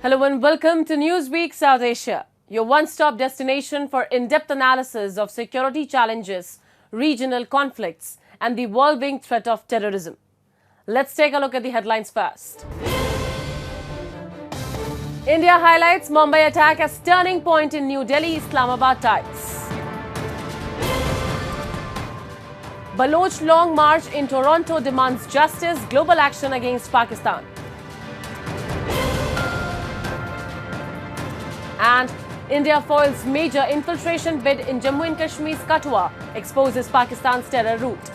Hello and welcome to Newsweek South Asia, your one-stop destination for in-depth analysis of security challenges, regional conflicts and the evolving threat of terrorism. Let's take a look at the headlines first. India highlights Mumbai attack as turning point in New Delhi-Islamabad ties. Baloch long march in Toronto demands justice, global action against Pakistan. And India foils major infiltration bid in Jammu and Kashmir's Kathua, exposes Pakistan's terror route.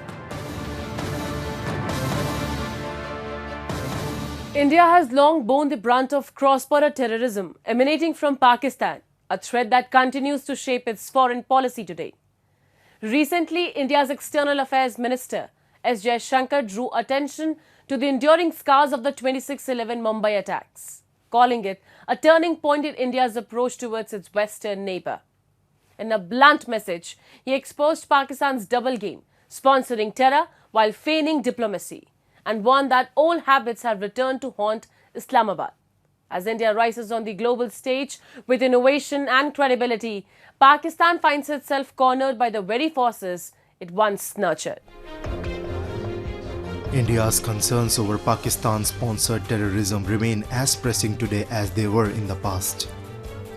India has long borne the brunt of cross-border terrorism emanating from Pakistan, a threat that continues to shape its foreign policy today. Recently, India's External Affairs Minister S. Jaishankar drew attention to the enduring scars of the 26/11 Mumbai attacks, calling it a turning point in India's approach towards its western neighbour. In a blunt message, he exposed Pakistan's double game, sponsoring terror while feigning diplomacy, and warned that old habits have returned to haunt Islamabad. As India rises on the global stage with innovation and credibility, Pakistan finds itself cornered by the very forces it once nurtured. India's concerns over Pakistan-sponsored terrorism remain as pressing today as they were in the past.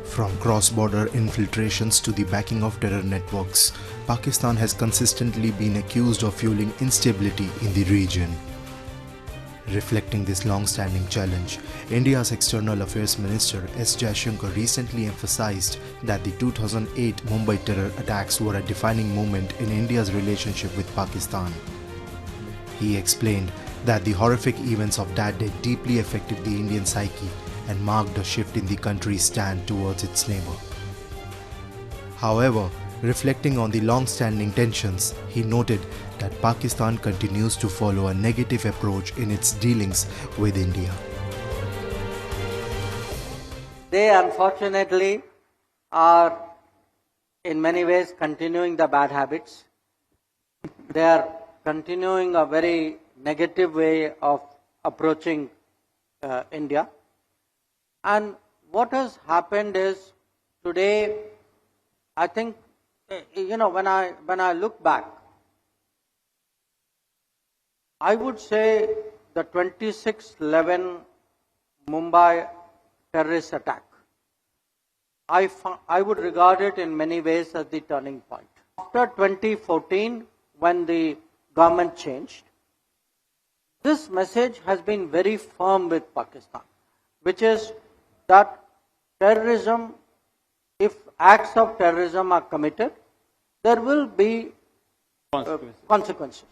From cross-border infiltrations to the backing of terror networks, Pakistan has consistently been accused of fueling instability in the region. Reflecting this long-standing challenge, India's External Affairs Minister S. Jaishankar recently emphasized that the 2008 Mumbai terror attacks were a defining moment in India's relationship with Pakistan. He explained that the horrific events of that day deeply affected the Indian psyche and marked a shift in the country's stand towards its neighbour. However, reflecting on the long-standing tensions, he noted that Pakistan continues to follow a negative approach in its dealings with India. They unfortunately are in many ways continuing the bad habits. They are continuing a very negative way of approaching India. And what has happened is today, I think, when I look back, I would say the 26/11 Mumbai terrorist attack, I would regard it in many ways as the turning point. After 2014, when the government changed, this message has been very firm with Pakistan, which is that terrorism, if acts of terrorism are committed, there will be consequences.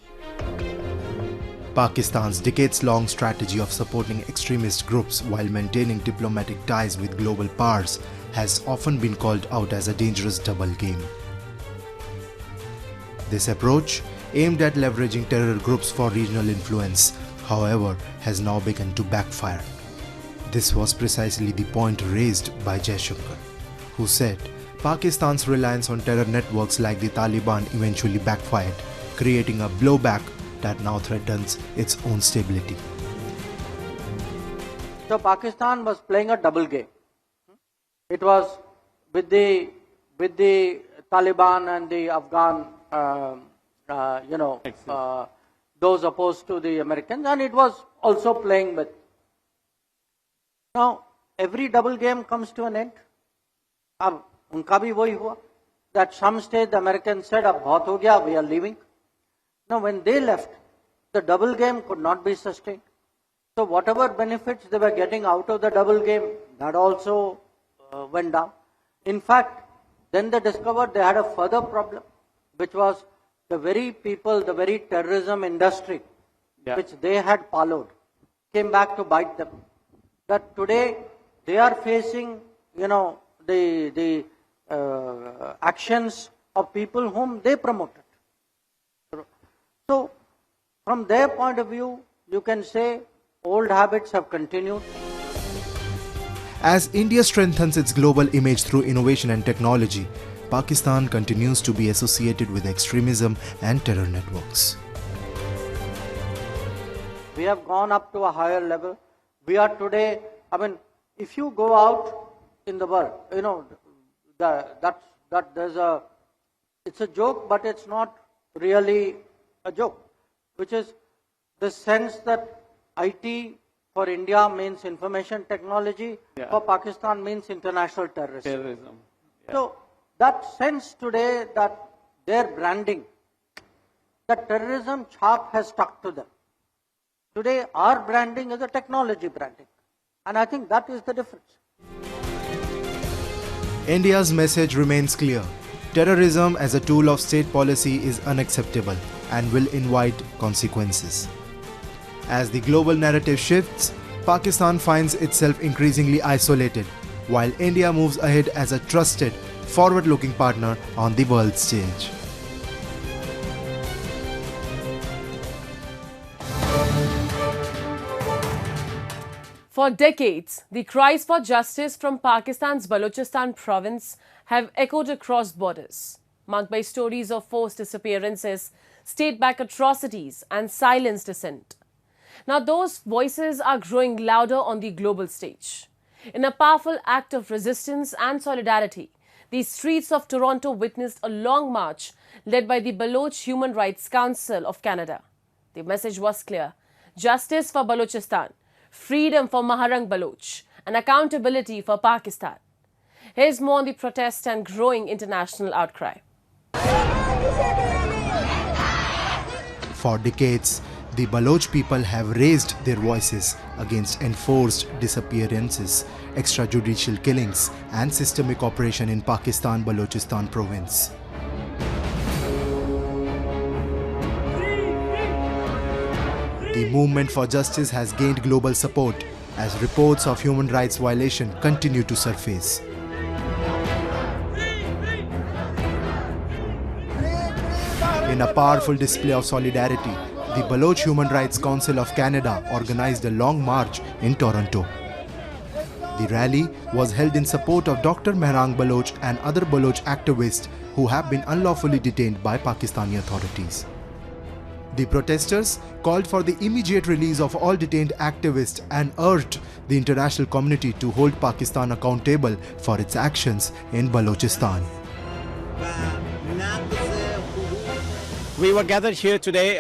Pakistan's decades-long strategy of supporting extremist groups while maintaining diplomatic ties with global powers has often been called out as a dangerous double game. This approach, aimed at leveraging terror groups for regional influence, however, has now begun to backfire. This was precisely the point raised by Jaishankar, who said Pakistan's reliance on terror networks like the Taliban eventually backfired, creating a blowback that now threatens its own stability. So Pakistan was playing a double game. It was with the Taliban and the Afghan, those opposed to the Americans, and it was also playing with. Now, every double game comes to an end. Ab unka bhi wahi hua. At some stage, the Americans said, "Ab bahut ho gaya, we are leaving." Now, when they left, the double game could not be sustained. So, whatever benefits they were getting out of the double game, that also went down. In fact, then they discovered they had a further problem, which was the very people, the very terrorism industry, which they had followed, came back to bite them. That today they are facing, the actions of people whom they promoted. So, from their point of view, you can say old habits have continued. As India strengthens its global image through innovation and technology, Pakistan continues to be associated with extremism and terror networks. We have gone up to a higher level. We are today, if you go out in the world, it's a joke, but it's not really a joke, which is the sense that IT for India means information technology, for Pakistan means international terrorism. So that sense today that their branding, that terrorism chap has stuck to them. Today our branding is a technology branding. And I think that is the difference. India's message remains clear. Terrorism as a tool of state policy is unacceptable and will invite consequences. As the global narrative shifts, Pakistan finds itself increasingly isolated, while India moves ahead as a trusted, forward-looking partner on the world stage. For decades, the cries for justice from Pakistan's Balochistan province have echoed across borders, marked by stories of forced disappearances, state-backed atrocities and silenced dissent. Now those voices are growing louder on the global stage. In a powerful act of resistance and solidarity, the streets of Toronto witnessed a long march led by the Baloch Human Rights Council of Canada. The message was clear: justice for Balochistan, freedom for Maharang Baloch, and accountability for Pakistan. Here's more on the protest and growing international outcry. For decades, the Baloch people have raised their voices against enforced disappearances, extrajudicial killings, and systemic oppression in Pakistan-Balochistan province. The movement for justice has gained global support as reports of human rights violation continue to surface. In a powerful display of solidarity, the Baloch Human Rights Council of Canada organized a long march in Toronto. The rally was held in support of Dr. Maharang Baloch and other Baloch activists who have been unlawfully detained by Pakistani authorities. The protesters called for the immediate release of all detained activists and urged the international community to hold Pakistan accountable for its actions in Balochistan. We were gathered here today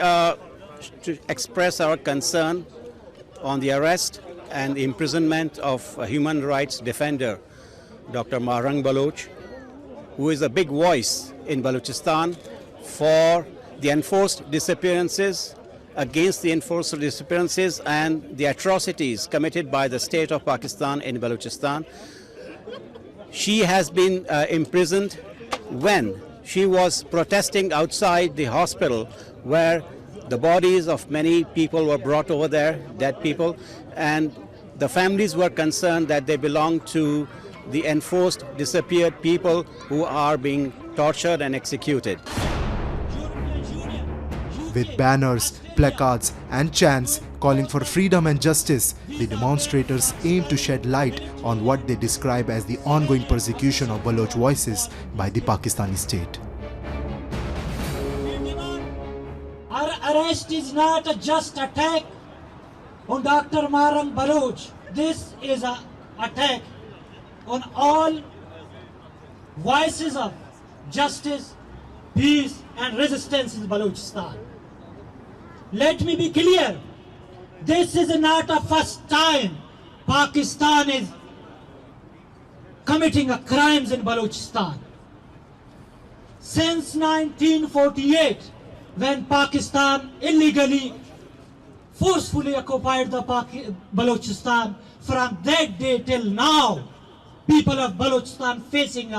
to express our concern on the arrest and imprisonment of a human rights defender, Dr. Maharang Baloch, who is a big voice in Balochistan for the enforced disappearances, against the enforced disappearances and the atrocities committed by the state of Pakistan in Balochistan. She has been imprisoned when she was protesting outside the hospital where the bodies of many people were brought over there, dead people, and the families were concerned that they belong to the enforced disappeared people who are being tortured and executed. With banners, placards and chants calling for freedom and justice, the demonstrators aim to shed light on what they describe as the ongoing persecution of Baloch voices by the Pakistani state. Our arrest is not a just attack on Dr. Maharang Baloch. This is an attack on all voices of justice, peace and resistance in Balochistan. Let me be clear, this is not the first time Pakistan is committing crimes in Balochistan. Since 1948, when Pakistan illegally, forcefully occupied the Balochistan, from that day till now, people of Balochistan facing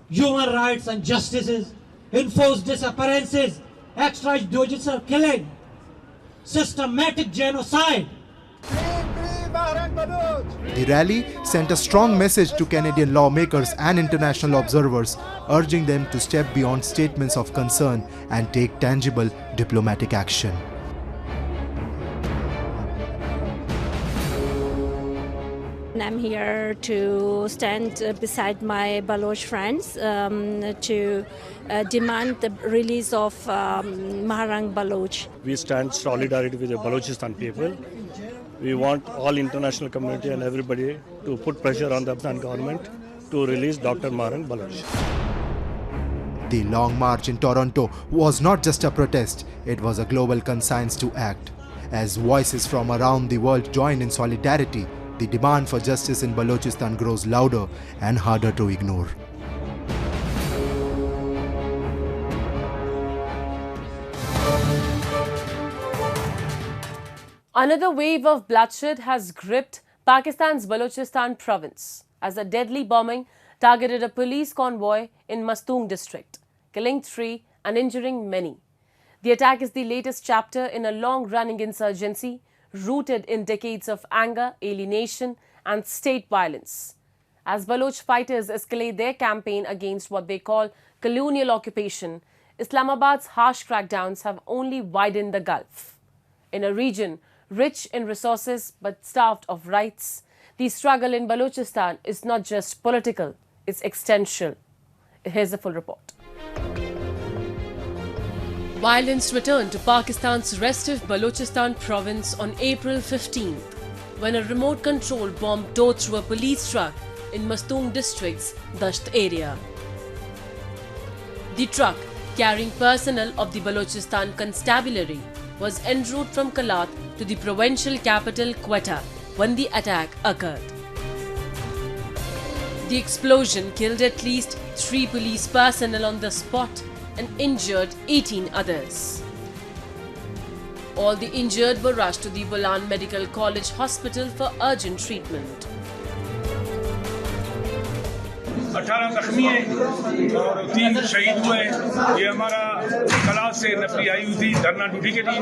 human rights and justices, enforced disappearances, extrajudicial killing, systematic genocide. The rally sent a strong message to Canadian lawmakers and international observers, urging them to step beyond statements of concern and take tangible diplomatic action. I'm here to stand beside my Baloch friends to demand the release of Maharang Baloch. We stand solidarity with the Balochistan people We want all international community and everybody to put pressure on the Afghan government to release Dr. Marang Baloch. The Long March in Toronto was not just a protest, it was a global conscience to act. As voices from around the world join in solidarity, the demand for justice in Balochistan grows louder and harder to ignore. Another wave of bloodshed has gripped Pakistan's Balochistan province as a deadly bombing targeted a police convoy in Mastung district, killing 3 and injuring many. The attack is the latest chapter in a long-running insurgency rooted in decades of anger, alienation and state violence. As Baloch fighters escalate their campaign against what they call colonial occupation, Islamabad's harsh crackdowns have only widened the gulf. In a region rich in resources but starved of rights, the struggle in Balochistan is not just political, it's existential. Here's a full report. Violence returned to Pakistan's restive Balochistan province on April 15th, when a remote-controlled bomb tore through a police truck in Mastung district's Dasht area. The truck, carrying personnel of the Balochistan Constabulary, was en route from Kalat to the provincial capital Quetta when the attack occurred. The explosion killed at least 3 police personnel on the spot and injured 18 others. All the injured were rushed to the Bolan Medical College Hospital for urgent treatment. 18 जख्मी हैं और 3 शहीद हुए। ये हमारा class से नफरी आई हुई थी धरना ड्यूटी के लिए,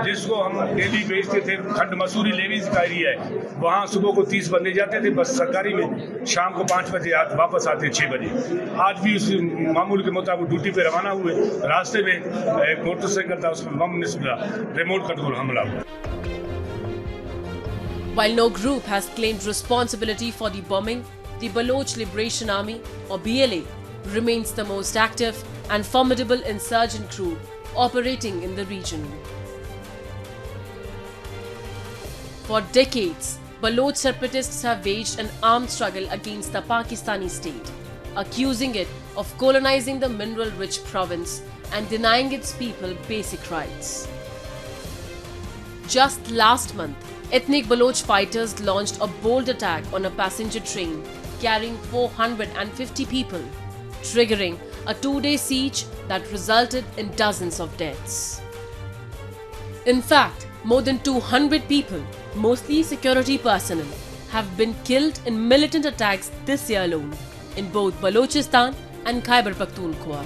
जिसको हम डेली भेजते थे। खंड मसूरी लेवीज का एरिया है, वहाँ सुबह को 30 बंदे जाते थे बस सरकारी में, शाम को 5 बजे वापस आते 6 बजे। आज भी उस मामूल के मुताबिक ड्यूटी पे रवाना हुए, रास्ते में एक मोटरसाइकिल था, उसमें बम निकला, रिमोट कंट्रोल हमला हुआ। While no group has claimed responsibility for the bombing, the Baloch Liberation Army, or BLA, remains the most active and formidable insurgent group operating in the region. For decades, Baloch separatists have waged an armed struggle against the Pakistani state, accusing it of colonizing the mineral-rich province and denying its people basic rights. Just last month, ethnic Baloch fighters launched a bold attack on a passenger train carrying 450 people, triggering a 2-day siege that resulted in dozens of deaths. In fact, more than 200 people, mostly security personnel, have been killed in militant attacks this year alone in both Balochistan and Khyber Pakhtunkhwa.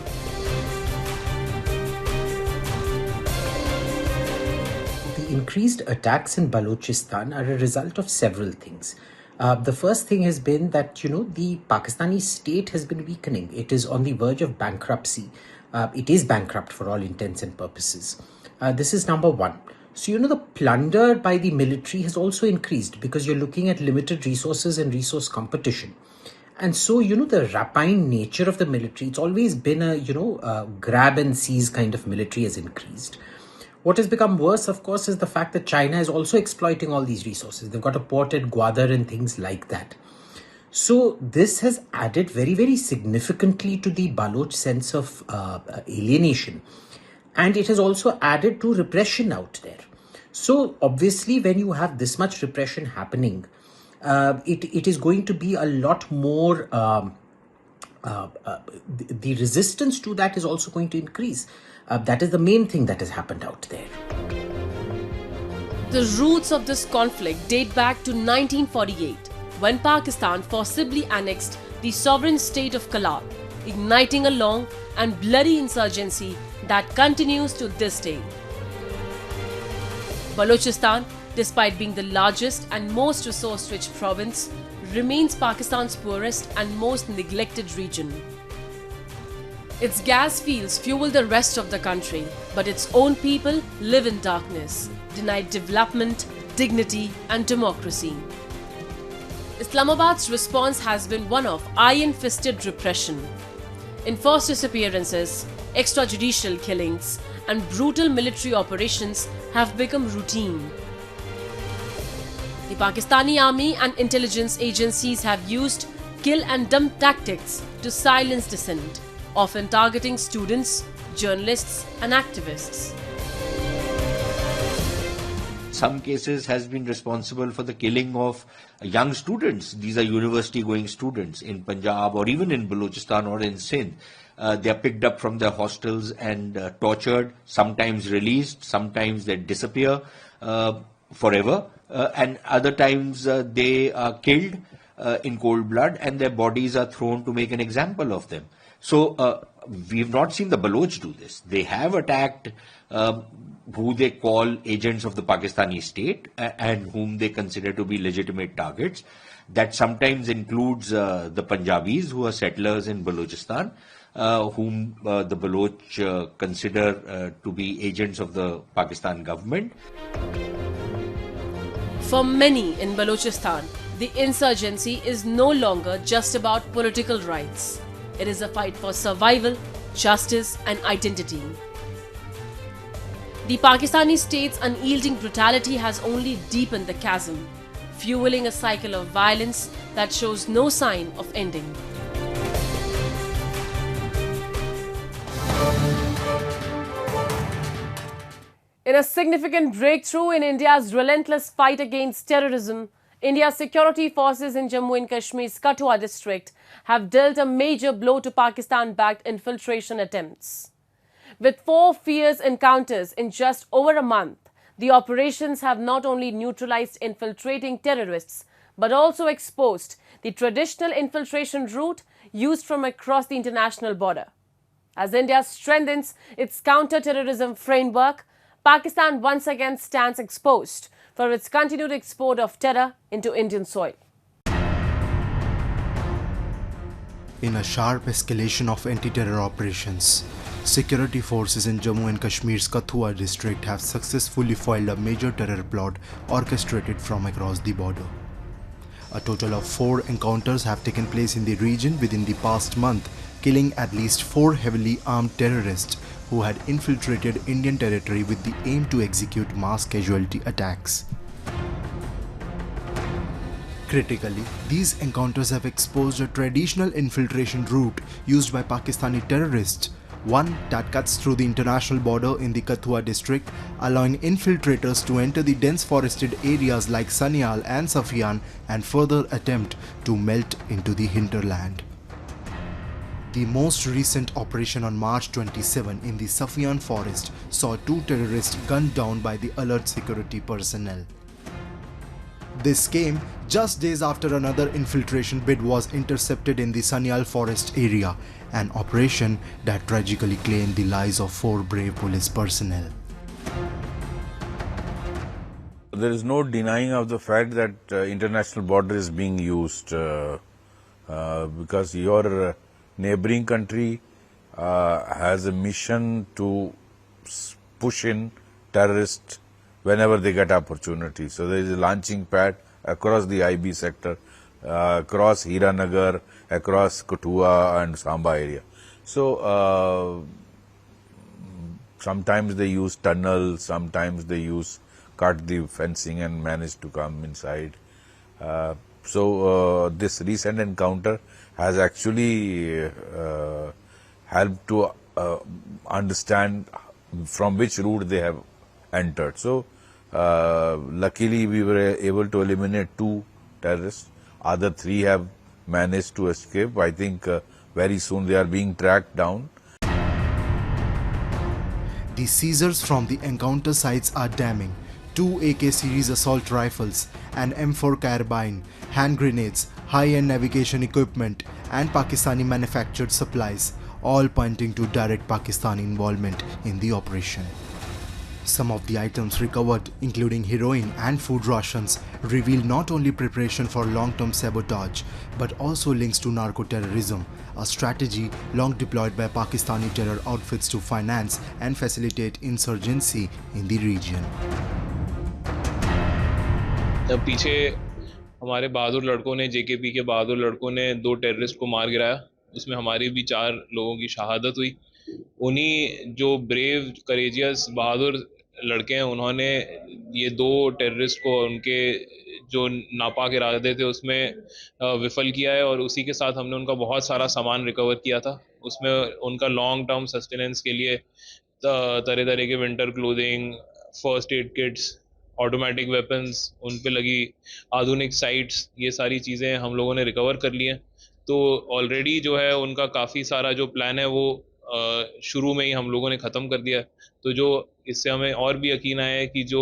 The increased attacks in Balochistan are a result of several things. The first thing has been that, the Pakistani state has been weakening. It is on the verge of bankruptcy. It is bankrupt for all intents and purposes. This is number one. So, the plunder by the military has also increased because you're looking at limited resources and resource competition. And so, the rapine nature of the military, it's always been a grab and seize kind of military has increased. What has become worse, of course, is the fact that China is also exploiting all these resources. They've got a port at Gwadar and things like that. So this has added very, very significantly to the Baloch sense of alienation. And it has also added to repression out there. So obviously, when you have this much repression happening, it is going to be a lot more... the resistance to that is also going to increase. That is the main thing that has happened out there. The roots of this conflict date back to 1948, when Pakistan forcibly annexed the sovereign state of Kalat, igniting a long and bloody insurgency that continues to this day. Balochistan, despite being the largest and most resource-rich province, remains Pakistan's poorest and most neglected region. Its gas fields fuel the rest of the country, but its own people live in darkness, denied development, dignity and democracy. Islamabad's response has been one of iron-fisted repression. Enforced disappearances, extrajudicial killings and brutal military operations have become routine. The Pakistani army and intelligence agencies have used kill and dump tactics to silence dissent, often targeting students, journalists, and activists. Some cases has been responsible for the killing of young students. These are university going students in Punjab or even in Balochistan or in Sindh. They are picked up from their hostels and tortured, sometimes released, sometimes they disappear forever, and other times they are killed in cold blood and their bodies are thrown to make an example of them. So we've not seen the Baloch do this. They have attacked who they call agents of the Pakistani state and whom they consider to be legitimate targets. That sometimes includes the Punjabis who are settlers in Balochistan, whom the Baloch consider to be agents of the Pakistan government. For many in Balochistan, the insurgency is no longer just about political rights. It is a fight for survival, justice, and identity. The Pakistani state's unyielding brutality has only deepened the chasm, fueling a cycle of violence that shows no sign of ending. In a significant breakthrough in India's relentless fight against terrorism, India's security forces in Jammu and Kashmir's Kathua district have dealt a major blow to Pakistan-backed infiltration attempts. With 4 fierce encounters in just over a month, the operations have not only neutralized infiltrating terrorists, but also exposed the traditional infiltration route used from across the international border. As India strengthens its counter-terrorism framework, Pakistan once again stands exposed for its continued export of terror into Indian soil. In a sharp escalation of anti-terror operations, security forces in Jammu and Kashmir's Kathua district have successfully foiled a major terror plot orchestrated from across the border. A total of 4 encounters have taken place in the region within the past month, killing at least 4 heavily armed terrorists who had infiltrated Indian territory with the aim to execute mass casualty attacks. Critically, these encounters have exposed a traditional infiltration route used by Pakistani terrorists, one that cuts through the international border in the Kathua district, allowing infiltrators to enter the dense forested areas like Sanyal and Safian and further attempt to melt into the hinterland. The most recent operation on March 27 in the Safian forest saw 2 terrorists gunned down by the alert security personnel. This came just days after another infiltration bid was intercepted in the Sanyal forest area, an operation that tragically claimed the lives of 4 brave police personnel. There is no denying of the fact that international border is being used because your neighboring country has a mission to push in terrorists whenever they get opportunity. So there is a launching pad across the IB sector, across Hiranagar, across Kathua and Samba area. So sometimes they use tunnels, sometimes they cut the fencing and manage to come inside. So this recent encounter has actually helped to understand from which route they have entered. So luckily we were able to eliminate 2 terrorists. Other 3 have managed to escape. I think very soon they are being tracked down. The seizures from the encounter sites are damning. 2 AK series assault rifles, an M4 carbine, hand grenades, high-end navigation equipment and Pakistani manufactured supplies, all pointing to direct Pakistani involvement in the operation. Some of the items recovered, including heroin and food rations, reveal not only preparation for long-term sabotage, but also links to narco-terrorism, a strategy long deployed by Pakistani terror outfits to finance and facilitate insurgency in the region. पीछे हमारे बहादुर लड़कों ने JKP के बहादुर लड़कों ने 2 terrorist को मार गिराया, उसमें हमारी भी 4 लोगों की शहादत हुई। उन्हीं जो ब्रेव करेजियस बहादुर लड़के हैं, उन्होंने ये 2 टेररिस्ट को उनके जो नापाक इरादे थे उसमें विफल किया है, और उसी के साथ हमने उनका बहुत सारा सामान रिकवर किया था। उसमें उनका लॉन्ग टर्म सस्टेनेंस के लिए तरह तरह के winter clothing, first aid kits, automatic weapons, उन पे लगी आधुनिक साइट्स, ये सारी चीज़ें हम लोगों ने रिकवर कर ली हैं। तो ऑलरेडी जो है उनका काफ़ी सारा जो प्लान है वो शुरू में ही हम लोगों ने ख़त्म कर दिया है। तो जो इससे हमें और भी यकीन आया है कि जो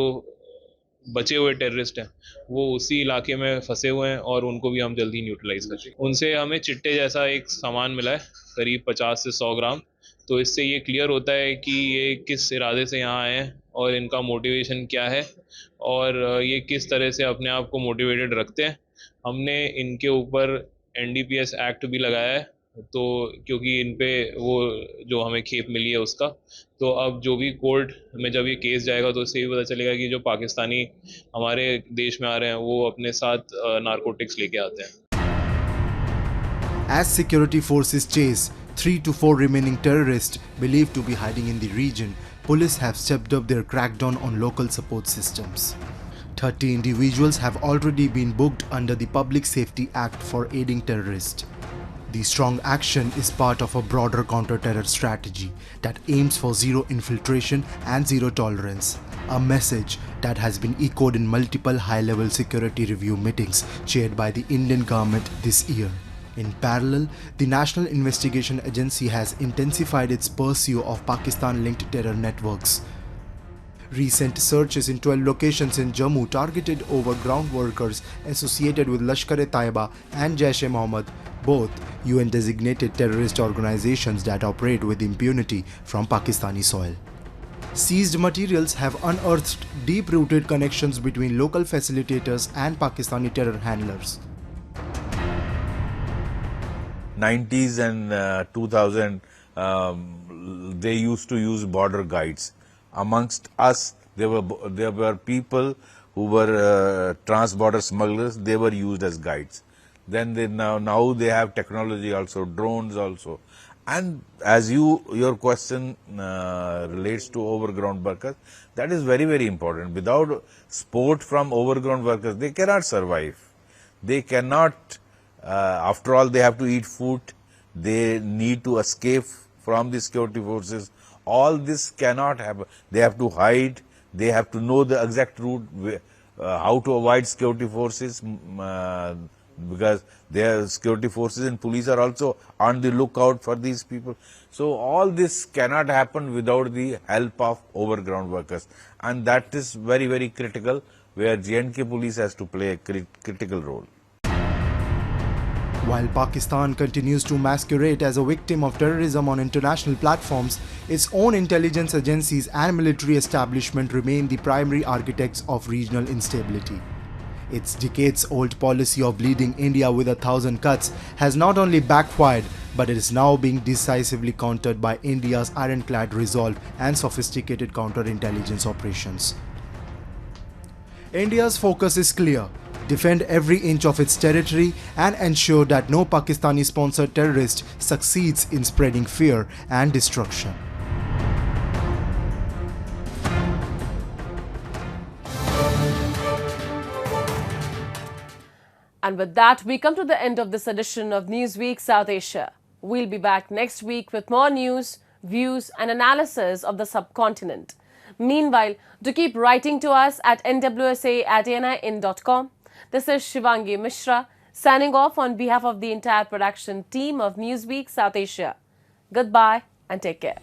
बचे हुए टेररिस्ट हैं वो उसी इलाके में फंसे हुए हैं और उनको भी हम जल्दी न्यूट्रलाइज करेंगे। उनसे हमें चिट्टे जैसा एक सामान मिला है, करीब 50 से 100 ग्राम। तो इससे ये क्लियर होता है कि ये किस इरादे से यहाँ आए हैं और इनका मोटिवेशन क्या है और ये किस तरह से अपने आप को मोटिवेटेड रखते हैं। हमने इनके ऊपर NDPS एक्ट भी लगाया है, तो क्योंकि इन पे वो जो हमें खेप मिली है उसका, तो अब जो भी कोर्ट में जब ये केस जाएगा तो इससे ये पता चलेगा कि जो पाकिस्तानी हमारे देश में आ रहे हैं वो अपने साथ नारकोटिक्स लेके आते हैं। As security forces chase 3 to 4 remaining terrorists believed to be hiding in the region, police have stepped up their crackdown on local support systems. 30 individuals have already been booked under the Public Safety Act for aiding terrorists. The strong action is part of a broader counter-terror strategy that aims for zero infiltration and zero tolerance, a message that has been echoed in multiple high-level security review meetings chaired by the Indian government this year. In parallel, the National Investigation Agency has intensified its pursuit of Pakistan-linked terror networks. Recent searches in 12 locations in Jammu targeted over ground workers associated with Lashkar-e-Taiba and Jaish-e-Mohammed, both UN-designated terrorist organizations that operate with impunity from Pakistani soil. Seized materials have unearthed deep-rooted connections between local facilitators and Pakistani terror handlers. 90s and 2000, they used to use border guides. Amongst us, there were people who were trans-border smugglers. They were used as guides. Then now they have technology also, drones also. And as your question relates to overground workers, that is very, very important. Without support from overground workers, they cannot survive. They cannot, after all, they have to eat food. They need to escape from the security forces. All this cannot happen. They have to hide. They have to know the exact route, how to avoid security forces, because their security forces and police are also on the lookout for these people. So all this cannot happen without the help of overground workers, and that is very, very critical, where J&K police has to play a critical role. While Pakistan continues to masquerade as a victim of terrorism on international platforms, its own intelligence agencies and military establishment remain the primary architects of regional instability. Its decades-old policy of bleeding India with 1,000 cuts has not only backfired, but it is now being decisively countered by India's ironclad resolve and sophisticated counterintelligence operations. India's focus is clear: defend every inch of its territory and ensure that no Pakistani-sponsored terrorist succeeds in spreading fear and destruction. And with that, we come to the end of this edition of Newsweek South Asia. We'll be back next week with more news, views and analysis of the subcontinent. Meanwhile, do keep writing to us at nwsa@anin.com. This is Shivangi Mishra signing off on behalf of the entire production team of Newsweek South Asia. Goodbye and take care.